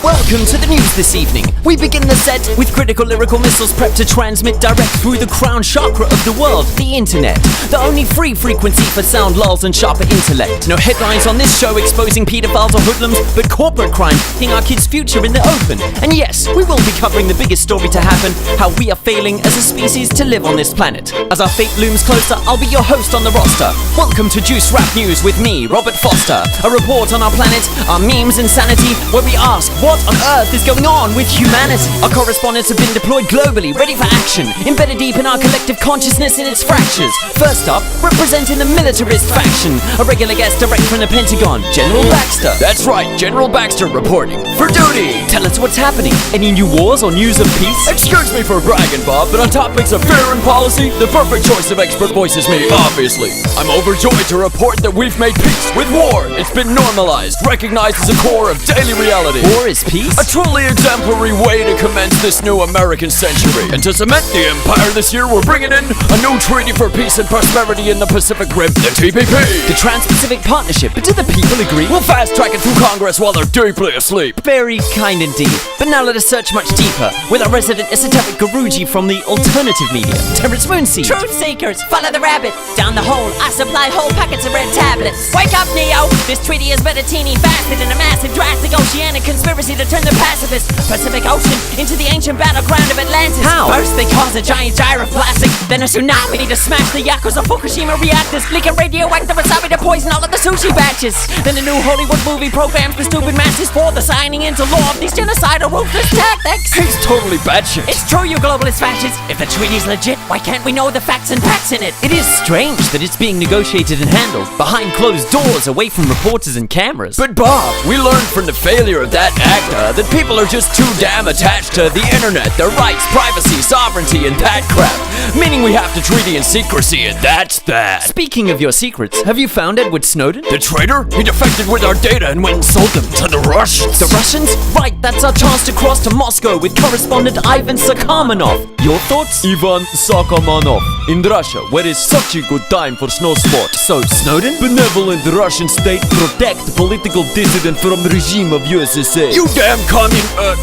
Welcome to the news this evening. We begin the set with critical lyrical missiles prepped to transmit direct through the crown chakra of the world, the internet. The only free frequency for sound lulls and sharper intellect. No headlines on this show exposing pedophiles or hoodlums, but corporate crime hitting our kids' future in the open. And yes, we will be covering the biggest story to happen, how we are failing as a species to live on this planet. As our fate looms closer, I'll be your host on the roster. Welcome to Juice Rap News with me, Robert Foster. A report on our planet, our memes insanity, where we ask, what on earth is going on with humanity? Our correspondents have been deployed globally, ready for action, embedded deep in our collective consciousness in its fractures. First up, representing the militarist faction, a regular guest direct from the Pentagon, General Baxter. That's right, General Baxter reporting for duty. Tell us what's happening. Any new wars or news of peace? Excuse me for bragging, Bob, but on topics of foreign policy, the perfect choice of expert voice is me, obviously. I'm overjoyed to report that we've made peace with war. It's been normalized, recognized as a core of daily reality. War is peace? A truly exemplary way to commence this new American century. And to cement the empire this year, we're bringing in a new treaty for peace and prosperity in the Pacific Rim, the TPP. The Trans-Pacific Partnership, but do the people agree? We'll fast-track it through Congress while they're deeply asleep. Very kind indeed. But now let us search much deeper with our resident esoteric Guruji from the alternative media, Terrence Moonseed. Truth seekers, follow the rabbit. Down the hole, I supplied whole packets of red tablets. Wake up, Neo! This treaty is but a teeny fasted in a massive drastic oceanic conspiracy to turn the pacifist Pacific Ocean into the ancient battleground of Atlantis. How? First they cause a giant gyre of plastic, then a tsunami to smash the Yakuza Fukushima reactors, leaking radioactive wasabi to poison all of the sushi batches. Then the new Hollywood movie programs the stupid masses for the signing into law of these genocidal ruthless tactics. He's totally batshit. It's true, you globalist fascists. If the treaty's legit, why can't we know the facts and facts in it? It is strange that it's being negotiated and handled behind closed doors away from reporters and cameras. But Bob, we learned from the failure of that ACTA that people are just too damn attached to the internet, their rights, privacy, sovereignty, and that crap. Meaning we have to treaty in secrecy, and that's that. Speaking of your secrets, have you found Edward Snowden? The traitor? He defected with our data and went and sold them to the Russians. The Russians? Right, that's our chance to cross to Moscow with correspondent Ivan Sakharmanov. Your thoughts? Ivan Sakharmanov. In Russia, where is such a good time for snow sport. So, Snowden? Benevolent Russian state protect political dissident from regime of USSR. You damn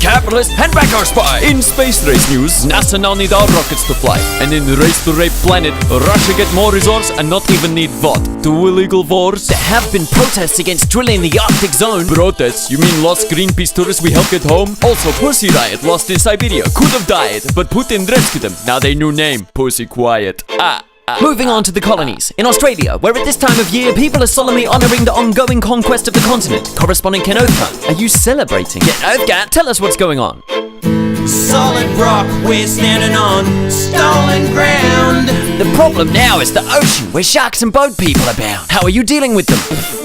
capitalist, hand back our spy! In space race news, NASA now need our rockets to fly. And in race to rape planet, Russia get more resource and not even need what? 2 illegal wars? There have been protests against drilling the Arctic zone. Protests? You mean lost Greenpeace tourists we helped get home? Also, Pussy Riot lost in Siberia, could have died, but Putin rescued them. Now they new name, Pussy Quiet. Moving on to the colonies. In Australia, where at this time of year, people are solemnly honouring the ongoing conquest of the continent. Correspondent Ken Oathgun, are you celebrating? Ken Oathgun, tell us what's going on. Solid rock, we're standing on stolen ground. The problem now is the ocean, where sharks and boat people abound. How are you dealing with them?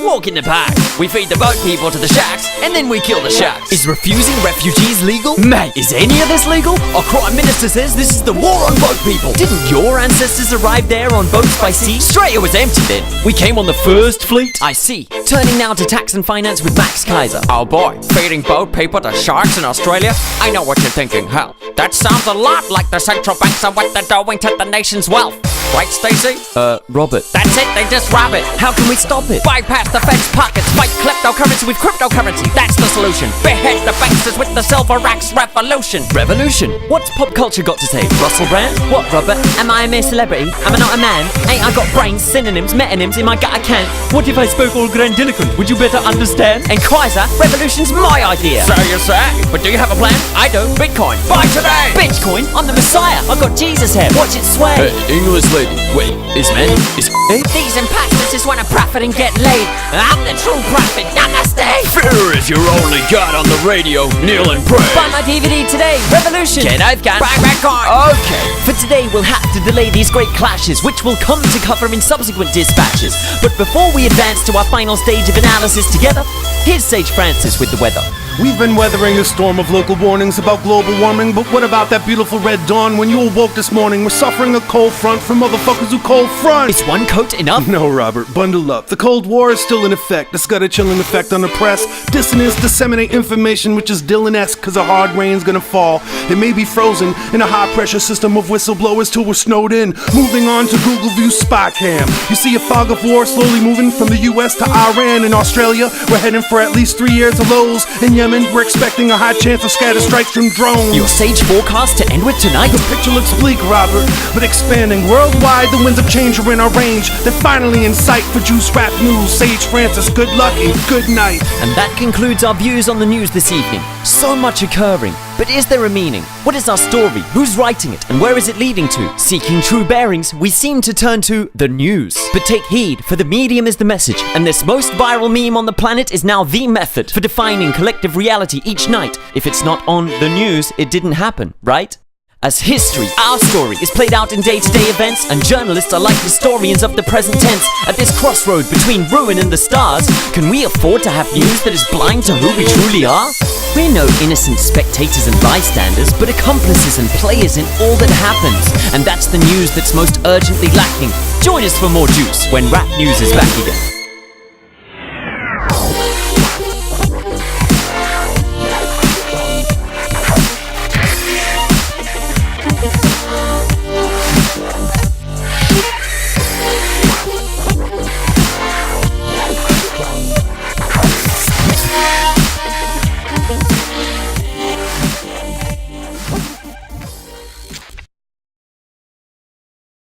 Walk in the park. We feed the boat people to the sharks, and then we kill the sharks. Is refusing refugees legal? Mate, is any of this legal? Our Prime Minister says this is the war on boat people. Didn't your ancestors arrive there on boats by sea? Australia was empty then. We came on the first fleet. I see. Turning now to tax and finance with Max Kaiser. Oh boy, feeding boat people to sharks in Australia? I know what you're thinking. Hell, that sounds a lot like the central banks are what they're doing to the nation's wealth. Right, Stacey? Robert. That's it, they just rob it. How can we stop it? Bypass the Fed's pockets, fight kleptocurrency with cryptocurrency. That's the solution. Behead the banksters with the Silver Axe Revolution. Revolution? What's pop culture got to say? Russell Brand? What, Robert? Am I a mere celebrity? Am I not a man? Ain't I got brains, synonyms, metonyms in my gut I can't? What if I spoke all grandiloquent? Would you better understand? And Kaiser, revolution's my idea. So you say? But do you have a plan? I do. Bitcoin. Buy today! Bitcoin? I'm the Messiah. I got Jesus here. Watch it sway. Hey, English lady. Wait, is man? Is These imposters just wanna profit and get laid. I'm the true prophet. Namaste. Fear is your only god on the radio. Kneel and pray. Buy my DVD today. Revolution. Ken Oathgun. Buy Bitcoin. Okay. For today, we'll have to delay these great clashes, which we'll come to cover in subsequent dispatches. But before we advance to our final stage of analysis together, here's Sage Francis with the weather. We've been weathering the storm of local warnings about global warming, but what about that beautiful red dawn when you awoke this morning? We're suffering a cold front from motherfuckers who cold front. Is one coat enough? No, Robert, bundle up. The Cold War is still in effect. It's got a chilling effect on the press. Dissonance disseminate information which is Dylan-esque, cause a hard rain's gonna fall. It may be frozen in a high pressure system of whistleblowers till we're snowed in. Moving on to Google View Spy Cam. You see a fog of war slowly moving from the US to Iran and Australia. We're heading for at least 3 years of lows. In Yemen, we're expecting a high chance of scatter strikes from drones. Your sage forecast to end with tonight? The picture looks bleak, Robert, but expanding. Worldwide, the winds of change are in our range. They're finally in sight for Juice Rap News. Sage Francis, good luck and good night. And that concludes our views on the news this evening. So much occurring. But is there a meaning? What is our story? Who's writing it? And where is it leading to? Seeking true bearings, we seem to turn to the news. But take heed, for the medium is the message, and this most viral meme on the planet is now the method for defining collective reality each night. If it's not on the news, it didn't happen, right? As history, our story, is played out in day-to-day events, and journalists are like historians of the present tense. At this crossroad between ruin and the stars, can we afford to have news that is blind to who we truly are? We're no innocent spectators and bystanders, but accomplices and players in all that happens. And that's the news that's most urgently lacking. Join us for more juice when Rap News is back again.